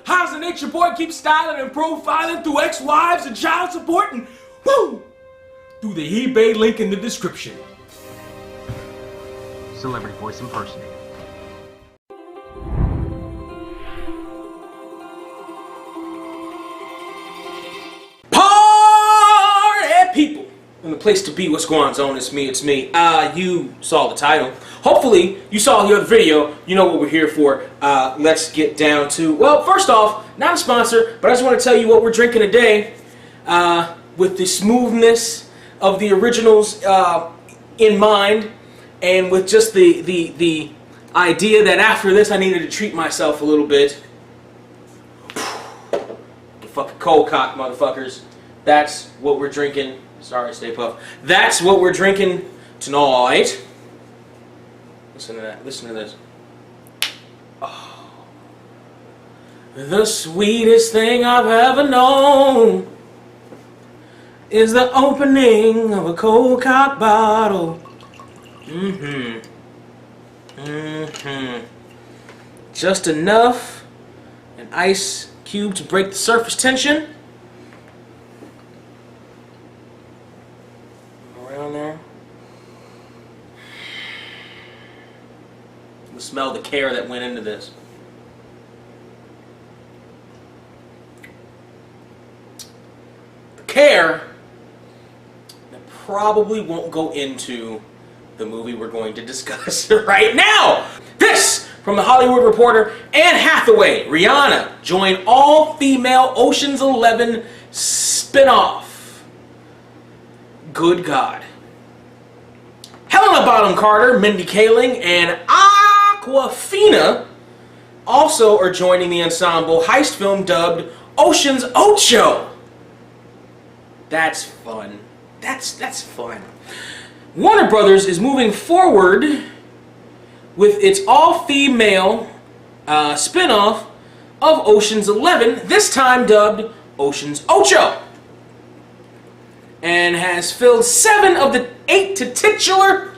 How's the nature boy keep styling and profiling through ex-wives and child support and woo! Through the eBay link in the description. Celebrity voice impersonator. Party people! And the place to be, what's going on, zone? It's me. You saw the title. Hopefully, you saw the other video. You know what we're here for. Let's get down to, well, first off, not a sponsor, but I just want to tell you what we're drinking today. With the smoothness of the originals in mind, and with just the idea that after this I needed to treat myself a little bit. The fucking cold cock, motherfuckers. That's what we're drinking. Sorry, Stay Puft. That's what we're drinking tonight. Listen to that. Listen to this. Oh. The sweetest thing I've ever known is the opening of a cold cock bottle. Just enough an ice cube to break the surface tension. Around there. You smell the care that went into this. The care that probably won't go into the movie we're going to discuss right now. This from The Hollywood Reporter. Anne Hathaway, Rihanna, join all-female Ocean's 11 spin-off. Good God. Helena Bonham Carter, Mindy Kaling, and Awkwafina also are joining the ensemble heist film dubbed Ocean's Ocho. That's fun. That's fun. Warner Brothers is moving forward with its all-female spin-off of Ocean's 11, this time dubbed Ocean's Ocho, and has filled 7 of the 8 titular,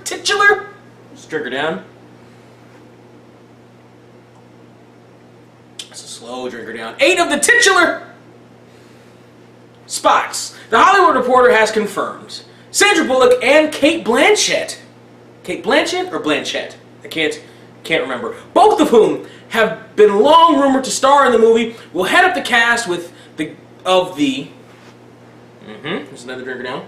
let's trigger down. That's a slow trigger down. 8 of the titular spots. The Hollywood Reporter has confirmed Sandra Bullock and Cate Blanchett. Cate Blanchett or Blanchett? I can't remember. Both of whom have been long rumored to star in the movie will head up the cast with there's another drinker now.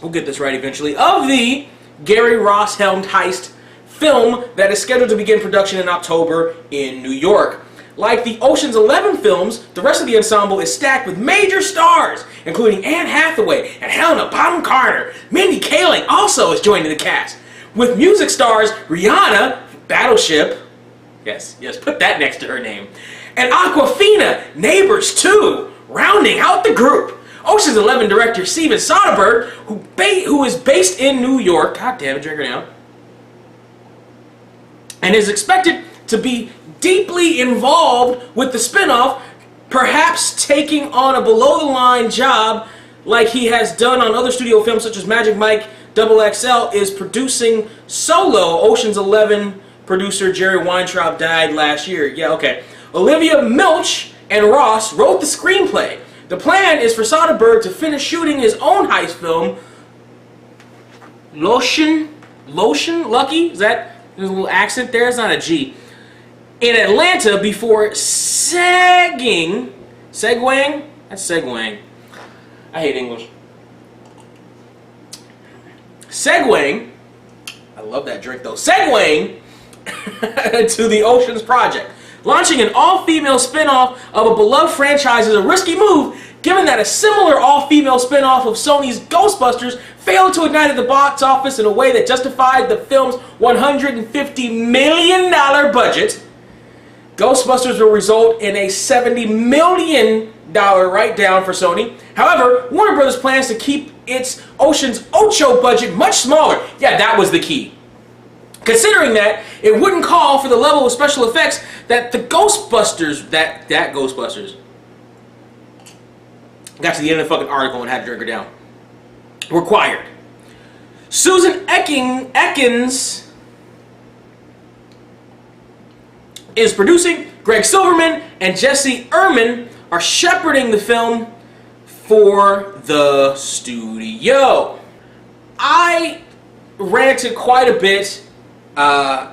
We'll get this right eventually. Of the Gary Ross-helmed heist film that is scheduled to begin production in October in New York. Like the Ocean's 11 films, the rest of the ensemble is stacked with major stars, including Anne Hathaway and Helena Bonham Carter. Mindy Kaling also is joining the cast, with music stars Rihanna, Battleship, yes, put that next to her name, and Awkwafina, Neighbors 2, rounding out the group. Ocean's 11 director Steven Soderbergh, who is based in New York, god damn it, drinker now, and is expected to be deeply involved with the spin-off, perhaps taking on a below-the-line job like he has done on other studio films such as Magic Mike XXL, is producing Solo. Ocean's 11 producer Jerry Weintraub died last year. Yeah, okay. Olivia Milch and Ross wrote the screenplay. The plan is for Soderbergh to finish shooting his own heist film, Lotion, Lucky? Is that, there's a little accent there? It's not a G. In Atlanta before segueing? That's segueing. I hate English. Segueing, I love that drink though, segueing to the Oceans project. Launching an all-female spin-off of a beloved franchise is a risky move, given that a similar all-female spin-off of Sony's Ghostbusters failed to ignite at the box office in a way that justified the film's $150 million budget. Ghostbusters will result in a $70 million write-down for Sony. However, Warner Brothers plans to keep its Ocean's Ocho budget much smaller. Yeah, that was the key. Considering that it wouldn't call for the level of special effects that the Ghostbusters, that Ghostbusters. Got to the end of the fucking article and had to drink her down. Required. Susan Ekins is producing Greg Silverman and Jesse Ehrman are shepherding the film for the studio. I ranted quite a bit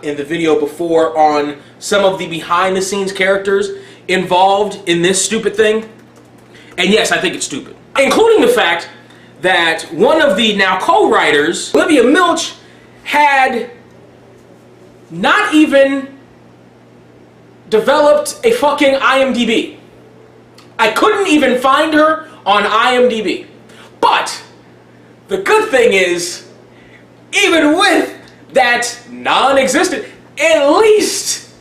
in the video before on some of the behind-the-scenes characters involved in this stupid thing. And yes, I think it's stupid. Including the fact that one of the now co-writers, Olivia Milch, had not even developed a fucking IMDb. I couldn't even find her on IMDb. But the good thing is, even with that non-existent, at least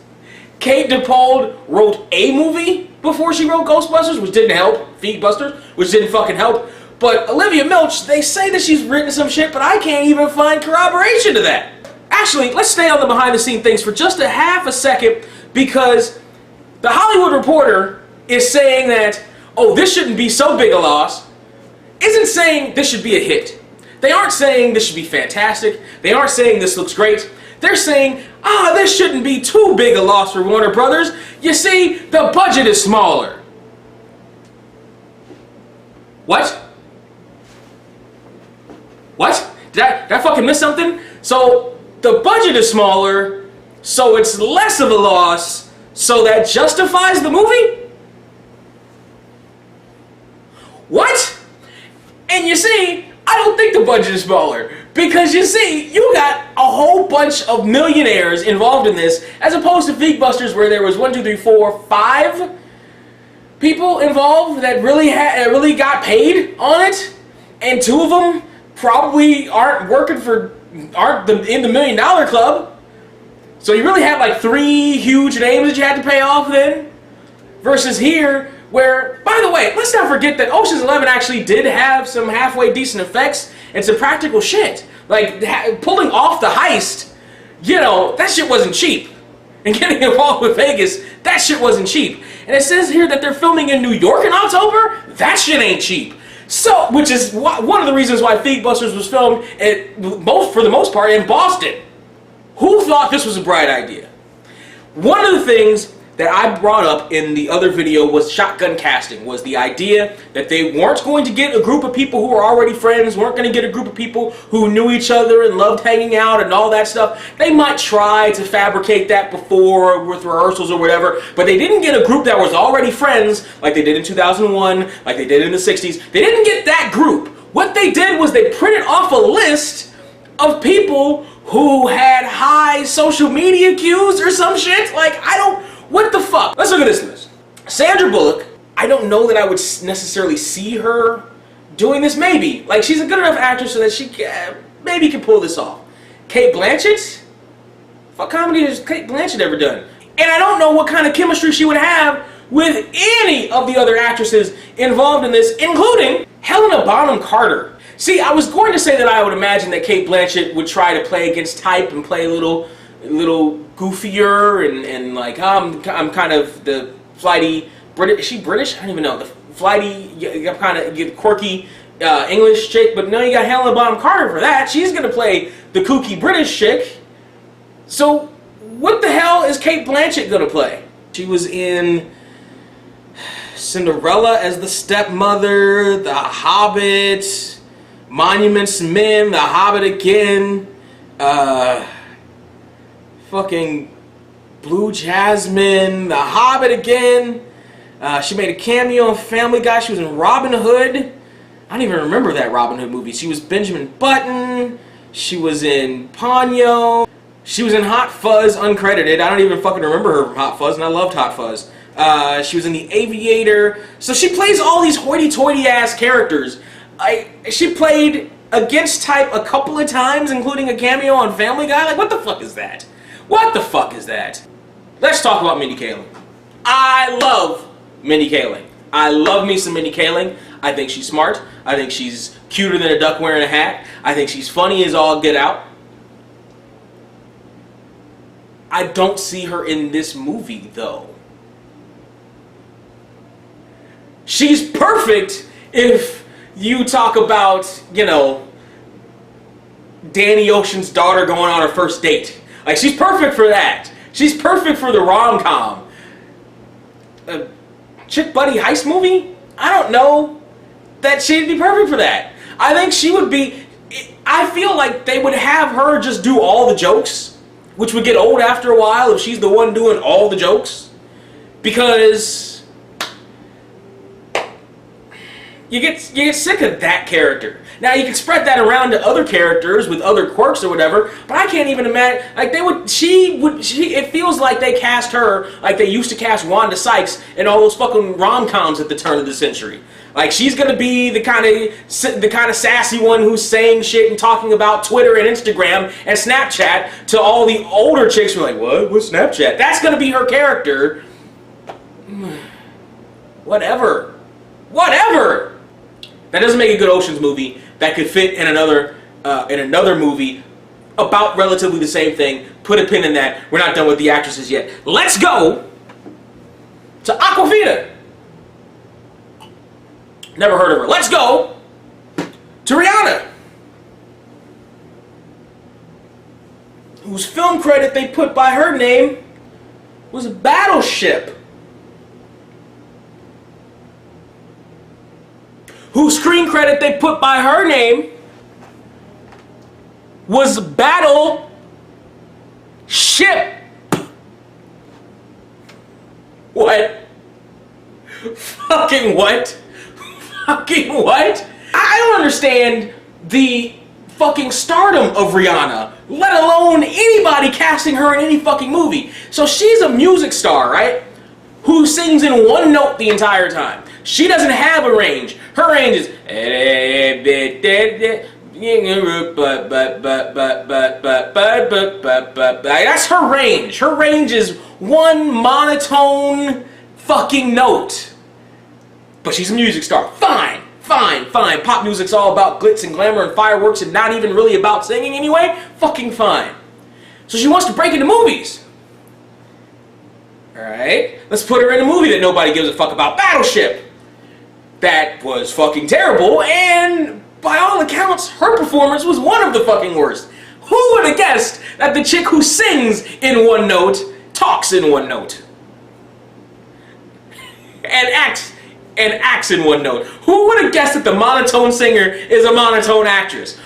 Kate DuPont wrote a movie before she wrote Ghostbusters, which didn't help. Feedbusters, which didn't fucking help. But Olivia Milch, they say that she's written some shit, but I can't even find corroboration to that. Actually, let's stay on the behind-the-scenes things for just a half a second, because the Hollywood Reporter is saying that, oh, this shouldn't be so big a loss, isn't saying this should be a hit. They aren't saying this should be fantastic. They aren't saying this looks great. They're saying, this shouldn't be too big a loss for Warner Brothers. You see, the budget is smaller. What? What? Did I fucking miss something? So, the budget is smaller, so it's less of a loss, so that justifies the movie? What? And you see, I don't think the budget is smaller. Because you see, you got a whole bunch of millionaires involved in this, as opposed to Feedbusters, where there was 5 people involved that really got paid on it, and 2 of them probably aren't in the $1 million club. So you really had like 3 huge names that you had to pay off then, versus here, where, by the way, let's not forget that Ocean's 11 actually did have some halfway decent effects and some practical shit. Like, pulling off the heist, you know, that shit wasn't cheap. And getting involved with Vegas, that shit wasn't cheap. And it says here that they're filming in New York in October? That shit ain't cheap. So, which is one of the reasons why Feedbusters was filmed, for the most part, in Boston. Who thought this was a bright idea? One of the things that I brought up in the other video was shotgun casting, was the idea that they weren't going to get a group of people who were already friends, weren't going to get a group of people who knew each other and loved hanging out and all that stuff. They might try to fabricate that before with rehearsals or whatever, but they didn't get a group that was already friends like they did in 2001, like they did in the 60s. They didn't get that group. What they did was they printed off a list of people who had high social media cues or some shit. Like, what the fuck? Let's look at this list. Sandra Bullock, I don't know that I would necessarily see her doing this. Maybe. Like, she's a good enough actress so that she maybe can pull this off. Kate Blanchett? What comedy has Kate Blanchett ever done? And I don't know what kind of chemistry she would have with any of the other actresses involved in this, including Helena Bonham Carter. See, I was going to say that I would imagine that Kate Blanchett would try to play against type and play a little goofier and like, I'm kind of the flighty British. Is she British? I don't even know. The flighty, kind of quirky English chick. But no, you got Helena Bonham Carter for that. She's gonna play the kooky British chick. So what the hell is Kate Blanchett gonna play? She was in Cinderella as the stepmother, The Hobbit, Monuments Men, The Hobbit again, fucking Blue Jasmine, The Hobbit again. She made a cameo in Family Guy. She was in Robin Hood. I don't even remember that Robin Hood movie. She was Benjamin Button. She was in Ponyo. She was in Hot Fuzz, uncredited. I don't even fucking remember her from Hot Fuzz, and I loved Hot Fuzz. She was in The Aviator. So she plays all these hoity-toity ass characters. She played against type a couple of times, including a cameo on Family Guy. Like, what the fuck is that? What the fuck is that? Let's talk about Mindy Kaling. I love Mindy Kaling. I love me some Mindy Kaling. I think she's smart. I think she's cuter than a duck wearing a hat. I think she's funny as all get out. I don't see her in this movie, though. She's perfect if you talk about, you know, Danny Ocean's daughter going on her first date. Like, she's perfect for that. She's perfect for the rom-com. a chick buddy heist movie, I don't know that she'd be perfect for that. I think she would be. I feel like they would have her just do all the jokes, which would get old after a while if she's the one doing all the jokes, because you get sick of that character. Now you can spread that around to other characters with other quirks or whatever, but I can't even imagine, like it feels like they cast her like they used to cast Wanda Sykes in all those fucking rom-coms at the turn of the century. Like, she's gonna be the kind of sassy one who's saying shit and talking about Twitter and Instagram and Snapchat to all the older chicks who are like, what? What's Snapchat? That's gonna be her character. Whatever. That doesn't make a good Ocean's movie that could fit in another movie about relatively the same thing. Put a pin in that. We're not done with the actresses yet. Let's go to Aquafina. Never heard of her. Let's go to Rihanna, whose film credit they put by her name was Battleship, whose screen credit they put by her name was Battleship. What? Fucking what? Fucking what? I don't understand the fucking stardom of Rihanna, let alone anybody casting her in any fucking movie. So she's a music star, right? Who sings in one note the entire time. She doesn't have a range. Her range is that's her range. Her range is one monotone fucking note. But she's a music star. Fine. Pop music's all about glitz and glamour and fireworks and not even really about singing anyway. Fucking fine. So she wants to break into movies. Alright? Let's put her in a movie that nobody gives a fuck about. Battleship. That was fucking terrible, and by all accounts, her performance was one of the fucking worst. Who would have guessed that the chick who sings in one note talks in one note? And acts in one note. Who would have guessed that the monotone singer is a monotone actress?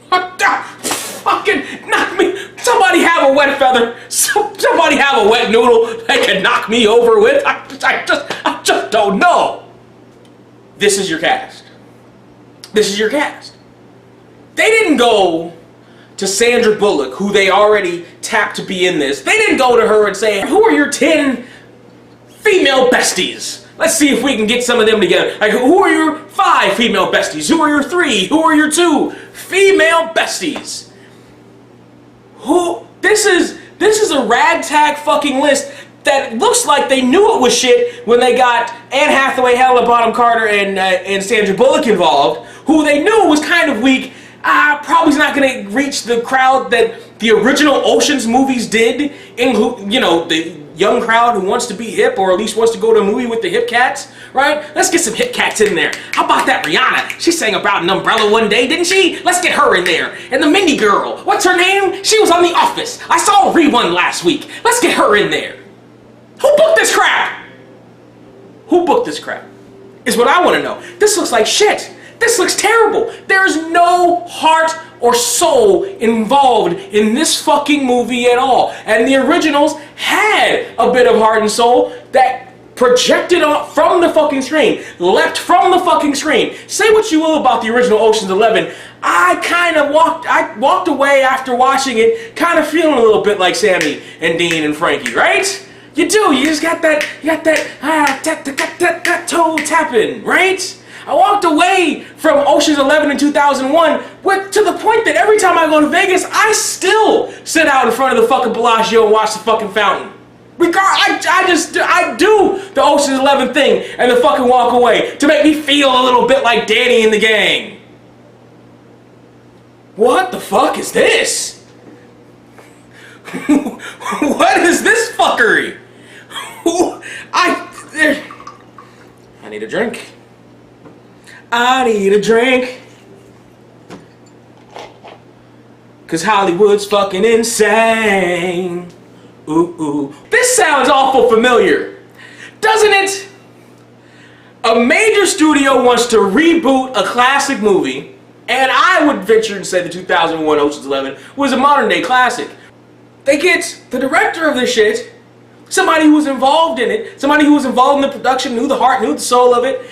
Fucking knock me. Somebody have a wet feather. Somebody have a wet noodle they could knock me over with. I just don't know. This is your cast. This is your cast. They didn't go to Sandra Bullock, who they already tapped to be in this. They didn't go to her and say, who are your 10 female besties? Let's see if we can get some of them together. Like, who are your 5 female besties? Who are your 3? Who are your 2 female besties? This is a ragtag fucking list that looks like they knew it was shit when they got Anne Hathaway, Helena Bonham Carter, and Sandra Bullock involved, who they knew was kind of weak. Probably not going to reach the crowd that the original Ocean's movies did, the young crowd who wants to be hip, or at least wants to go to a movie with the hip cats, right? Let's get some hip cats in there. How about that Rihanna? She sang about an umbrella one day, didn't she? Let's get her in there. And the Mindy girl, what's her name? She was on The Office. I saw a rerun last week. Let's get her in there. Who booked this crap? Who booked this crap? Is what I want to know. This looks like shit. This looks terrible. There's no heart or soul involved in this fucking movie at all. And the originals had a bit of heart and soul that projected from the fucking screen, leapt from the fucking screen. Say what you will about the original Ocean's 11. I walked away after watching it kind of feeling a little bit like Sammy and Dean and Frankie, right? You do. You just got that toe tapping, right? I walked away from Ocean's 11 in 2001 to the point that every time I go to Vegas, I still sit out in front of the fucking Bellagio and watch the fucking fountain. I do the Ocean's 11 thing and the fucking walk away to make me feel a little bit like Danny and the gang. What the fuck is this? What is this fuckery? I need a drink. I need a drink. Cause Hollywood's fucking insane. Ooh. This sounds awful familiar. Doesn't it? A major studio wants to reboot a classic movie, and I would venture to say the 2001 Ocean's 11 was a modern day classic. They get the director of this shit, somebody who was involved in it, somebody who was involved in the production, knew the heart, knew the soul of it,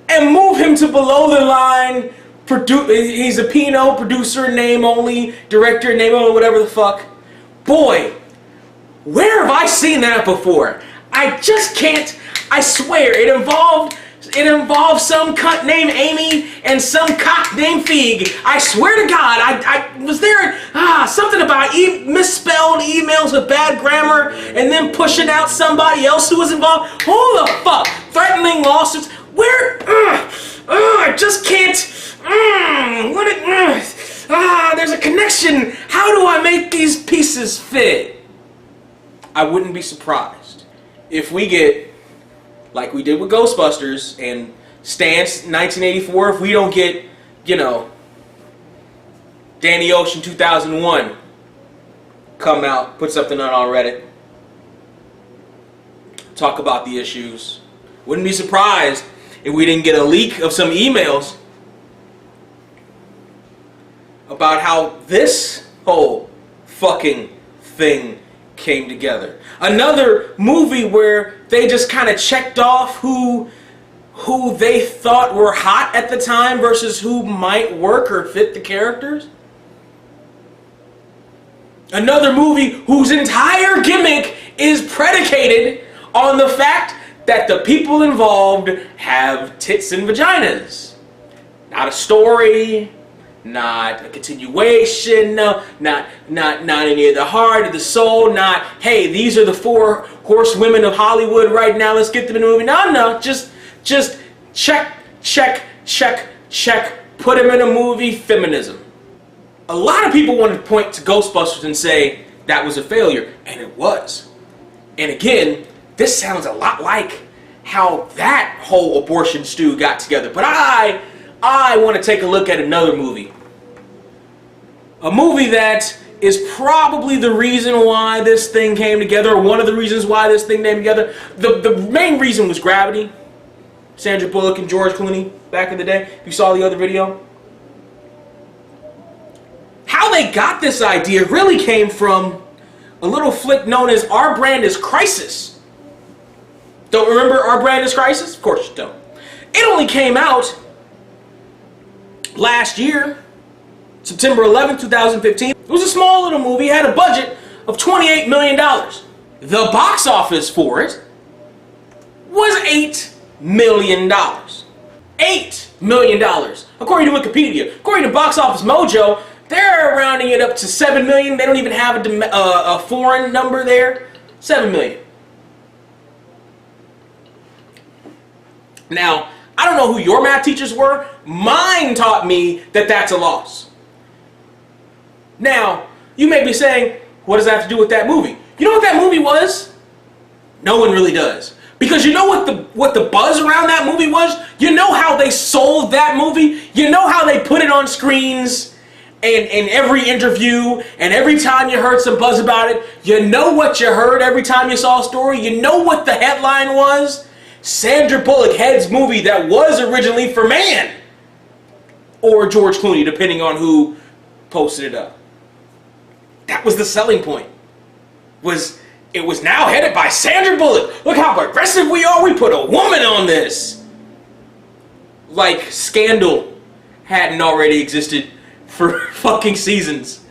and move him to below the line, he's a P&O, producer, name only, director, name only, whatever the fuck. Boy, where have I seen that before? I just can't, I swear, it involved some cunt named Amy and some cock named Feig. I swear to God, I was there, something about misspelled emails with bad grammar and then pushing out somebody else who was involved. Who the fuck? Threatening lawsuits. Where, I just can't, there's a connection. How do I make these pieces fit? I wouldn't be surprised if we get, like we did with Ghostbusters and Stance 1984, if we don't get, you know, Danny Ocean 2001 come out, put something on Reddit, talk about the issues. Wouldn't be surprised if we didn't get a leak of some emails about how this whole fucking thing came together. Another movie where they just kind of checked off who they thought were hot at the time versus who might work or fit the characters. Another movie whose entire gimmick is predicated on the fact that the people involved have tits and vaginas. Not a story, not a continuation, no, not any of the heart of the soul, not, hey, these are the 4 horsewomen of Hollywood right now, let's get them in a movie. No, just check, put them in a movie, feminism. A lot of people want to point to Ghostbusters and say that was a failure, and it was. And again, this sounds a lot like how that whole abortion stew got together. But I want to take a look at another movie. A movie that is probably the reason why this thing came together, or one of the reasons why this thing came together. The main reason was Gravity. Sandra Bullock and George Clooney back in the day. If you saw the other video. How they got this idea really came from a little flick known as Our Brand is Crisis. Don't remember Our Brand is Crisis? Of course you don't. It only came out last year, September 11, 2015. It was a small little movie. It had a budget of $28 million. The box office for it was $8 million. $8 million. According to Wikipedia. According to Box Office Mojo, they're rounding it up to $7 million. They don't even have a foreign number there. $7 million. Now, I don't know who your math teachers were. Mine taught me that that's a loss. Now, you may be saying, what does that have to do with that movie? You know what that movie was? No one really does. Because you know what the buzz around that movie was? You know how they sold that movie? You know how they put it on screens and in every interview and every time you heard some buzz about it? You know what you heard every time you saw a story? You know what the headline was? Sandra Bullock heads movie that was originally for man. Or George Clooney, depending on who posted it up. That was the selling point. It was now headed by Sandra Bullock. Look how progressive we are. We put a woman on this. Like Scandal hadn't already existed for fucking seasons.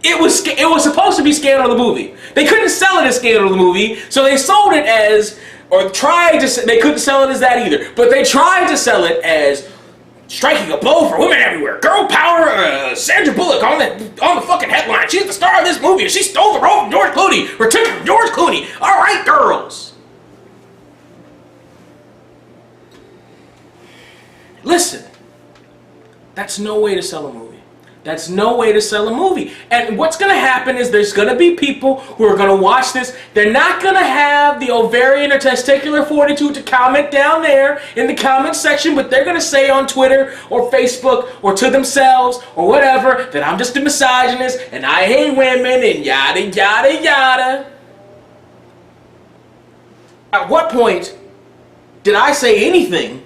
It was supposed to be Scandal the movie. They couldn't sell it as Scandal the movie, so they sold it as, or tried to, they couldn't sell it as that either, but they tried to sell it as striking a blow for women everywhere. Girl power, Sandra Bullock on the fucking headline. She's the star of this movie and she stole the role from George Clooney. Or took it from George Clooney. Alright, girls. Listen. That's no way to sell a movie. That's no way to sell a movie. And what's going to happen is there's going to be people who are going to watch this. They're not going to have the ovarian or testicular fortitude to comment down there in the comment section, but they're going to say on Twitter or Facebook or to themselves or whatever that I'm just a misogynist and I hate women and yada, yada, yada. At what point did I say anything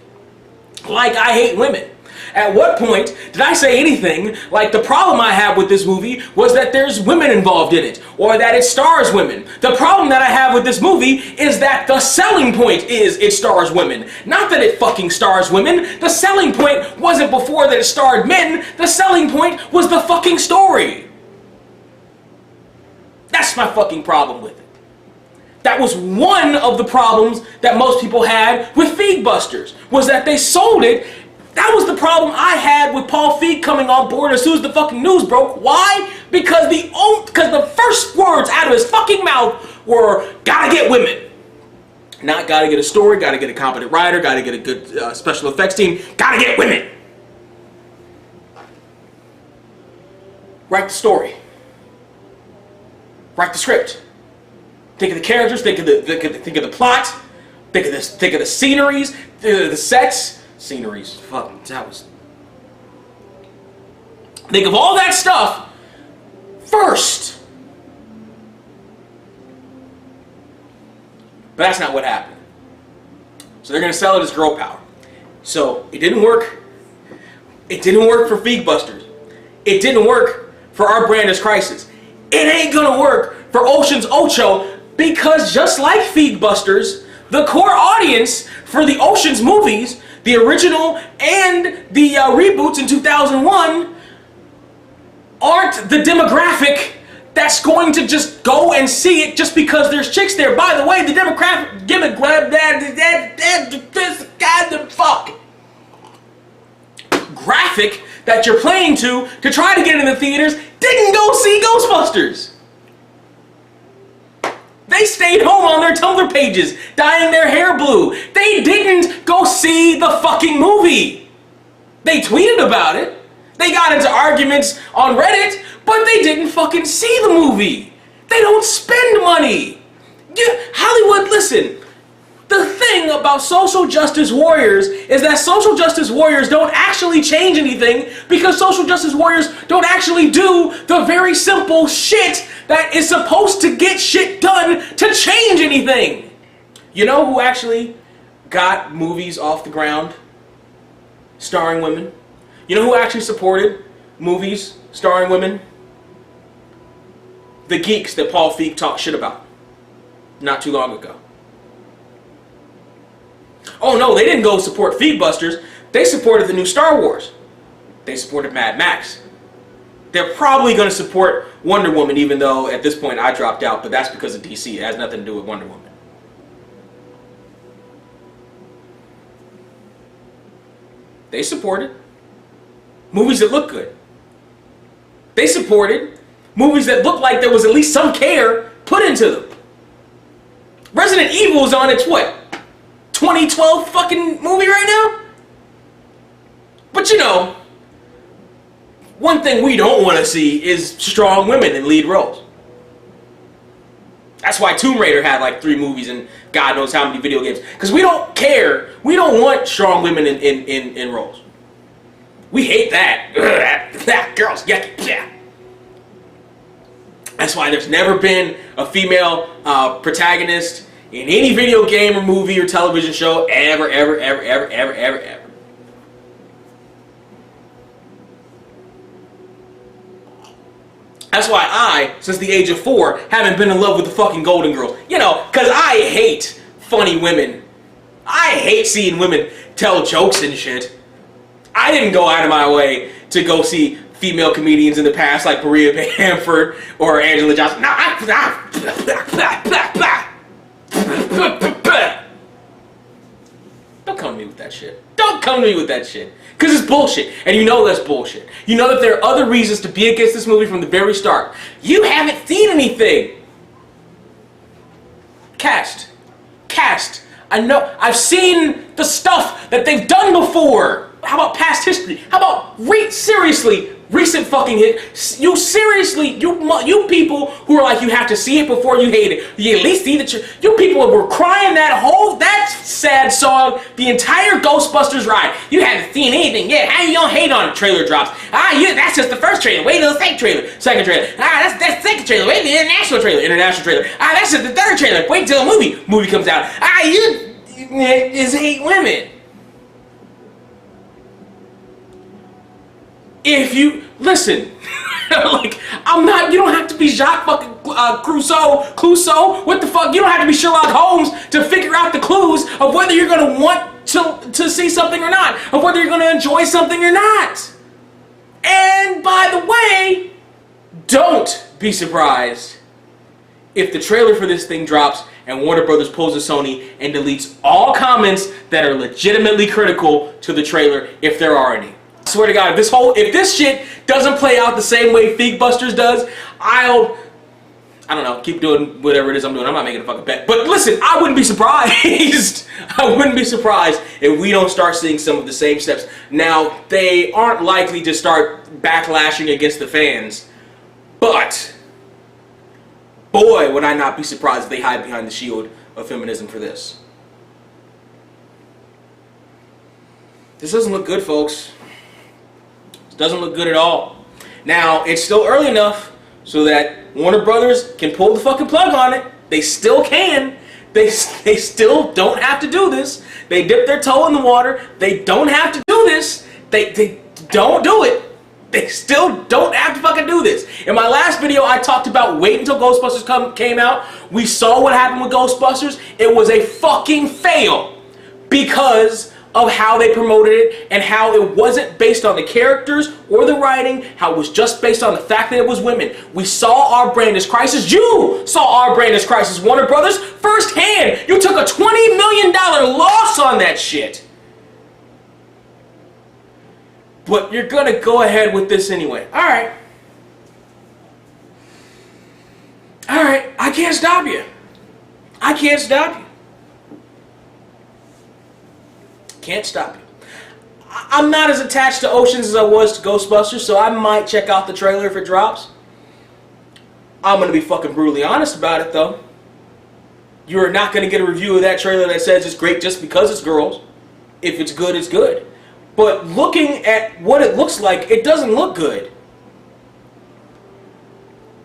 like I hate women? At what point did I say anything like the problem I have with this movie was that there's women involved in it, or that it stars women? The problem that I have with this movie is that the selling point is it stars women. Not that it fucking stars women. The selling point wasn't before that it starred men. The selling point was the fucking story. That's my fucking problem with it. That was one of the problems that most people had with Feedbusters, was that they sold it. That was the problem I had with Paul Feig coming on board as soon as the fucking news broke. Why? Because the first words out of his fucking mouth were, gotta get women. Not gotta get a story, gotta get a competent writer, gotta get a good special effects team, gotta get women. Write the story. Write the script. Think of the characters, think of the plot, think of the sceneries, the sets. Sceneries, fuck, that was... Think of all that stuff first. But that's not what happened. So they're going to sell it as girl power. So it didn't work. It didn't work for Feedbusters. It didn't work for Our Brand is Crisis. It ain't going to work for Ocean's Ocho, because just like Feedbusters, the core audience for the Ocean's movies, the original and the reboots in 2001, aren't the demographic that's going to just go and see it just because there's chicks there. By the way, the demographic, graphic that you're playing to try to get in the theaters didn't go see Ghostbusters. They stayed home on their Tumblr pages, dyeing their hair blue. They didn't go see the fucking movie. They tweeted about it. They got into arguments on Reddit, but they didn't fucking see the movie. They don't spend money. Hollywood, listen. The thing about social justice warriors is that social justice warriors don't actually change anything, because social justice warriors don't actually do the very simple shit that is supposed to get shit done to change anything. You know who actually got movies off the ground starring women? You know who actually supported movies starring women? The geeks that Paul Feig talked shit about not too long ago. Oh no, they didn't go support Feedbusters. They supported the new Star Wars. They supported Mad Max. They're probably going to support Wonder Woman, even though at this point I dropped out, but that's because of DC. It has nothing to do with Wonder Woman. They supported movies that look good. They supported movies that look like there was at least some care put into them. Resident Evil is on its what? 2012 fucking movie right now? But you know, one thing we don't want to see is strong women in lead roles. That's why Tomb Raider had like 3 movies and God knows how many video games. Because we don't care. We don't want strong women in roles. We hate that. Girls, yeah. That's why there's never been a female protagonist in any video game or movie or television show ever. That's why I, since the age of 4, haven't been in love with the fucking Golden Girls. You know, because I hate funny women. I hate seeing women tell jokes and shit. I didn't go out of my way to go see female comedians in the past like Maria Bamford or Angela Johnson. Don't come to me with that shit. Don't come to me with that shit. Because it's bullshit. And you know that's bullshit. You know that there are other reasons to be against this movie from the very start. You haven't seen anything. Cast. I know. I've seen the stuff that they've done before. How about past history? How about seriously, recent fucking hit? You seriously, you people who are like, you have to see it before you hate it. You at least see the you people were crying that sad song the entire Ghostbusters ride. You haven't seen anything yet. How you don't hate on it? Trailer drops. That's just the first trailer. Wait till the second trailer. Second trailer. That's the second trailer. Wait till the international trailer. International trailer. That's just the third trailer. Wait till the movie comes out. You just hate women. If you listen, like I'm not. You don't have to be Jacques fucking Clouseau. What the fuck? You don't have to be Sherlock Holmes to figure out the clues of whether you're gonna want to see something or not, of whether you're gonna enjoy something or not. And by the way, don't be surprised if the trailer for this thing drops and Warner Brothers pulls a Sony and deletes all comments that are legitimately critical to the trailer, if there are any. I swear to God, if this shit doesn't play out the same way Fegbusters does, I don't know, keep doing whatever it is I'm doing. I'm not making a fucking bet. But listen, I wouldn't be surprised. I wouldn't be surprised if we don't start seeing some of the same steps. Now, they aren't likely to start backlashing against the fans, but boy, would I not be surprised if they hide behind the shield of feminism for this. This doesn't look good, folks. Doesn't look good at all. Now, it's still early enough so that Warner Brothers can pull the fucking plug on it. They still can. They still don't have to do this. They dip their toe in the water. They don't have to do this. They don't do it. They still don't have to fucking do this. In my last video, I talked about wait until Ghostbusters came out. We saw what happened with Ghostbusters. It was a fucking fail because of how they promoted it and how it wasn't based on the characters or the writing, how it was just based on the fact that it was women. We saw our brand as crisis. You saw our brand as crisis, Warner Brothers, firsthand. You took a $20 million loss on that shit. But you're gonna go ahead with this anyway. Alright. Alright, I can't stop you. I can't stop you. Can't stop you. I'm not as attached to Oceans as I was to Ghostbusters, so I might check out the trailer if it drops. I'm going to be fucking brutally honest about it, though. You are not going to get a review of that trailer that says it's great just because it's girls. If it's good, it's good. But looking at what it looks like, it doesn't look good.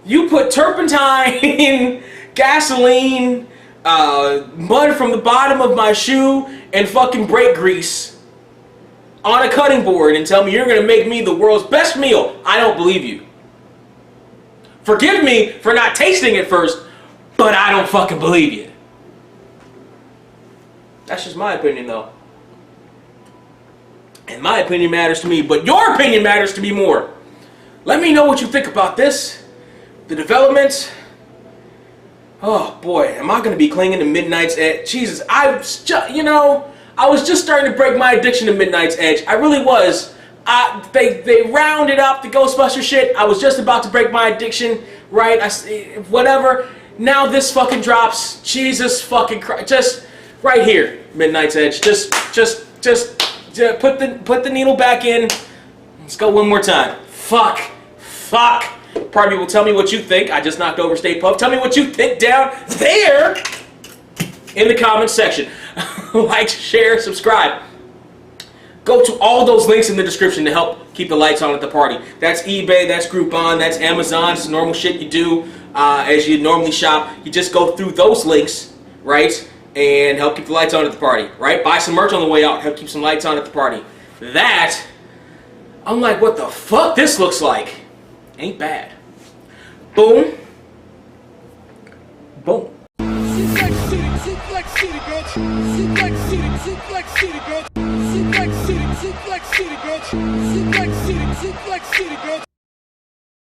You put turpentine, gasoline, mud from the bottom of my shoe and fucking brake grease on a cutting board and tell me you're gonna make me the world's best meal. I don't believe you. Forgive me for not tasting it first, but I don't fucking believe you. That's just my opinion, though. And my opinion matters to me, but your opinion matters to me more. Let me know what you think about this. The development. Oh boy, am I gonna be clinging to Midnight's Edge? Jesus, I was just starting to break my addiction to Midnight's Edge. I really was. They rounded up the Ghostbuster shit. I was just about to break my addiction, right? Whatever. Now this fucking drops. Jesus fucking Christ! Just right here, Midnight's Edge. Just put the needle back in. Let's go one more time. Fuck. Part of you will tell me what you think. I just knocked over Stay Puft. Tell me what you think down there in the comments section. Like, share, subscribe. Go to all those links in the description to help keep the lights on at the party. That's eBay, that's Groupon, that's Amazon. It's normal shit you do as you normally shop. You just go through those links, right, and help keep the lights on at the party, right? Buy some merch on the way out, help keep some lights on at the party. That, I'm like, what the fuck this looks like? Ain't bad. Boom. Boom. City, bitch.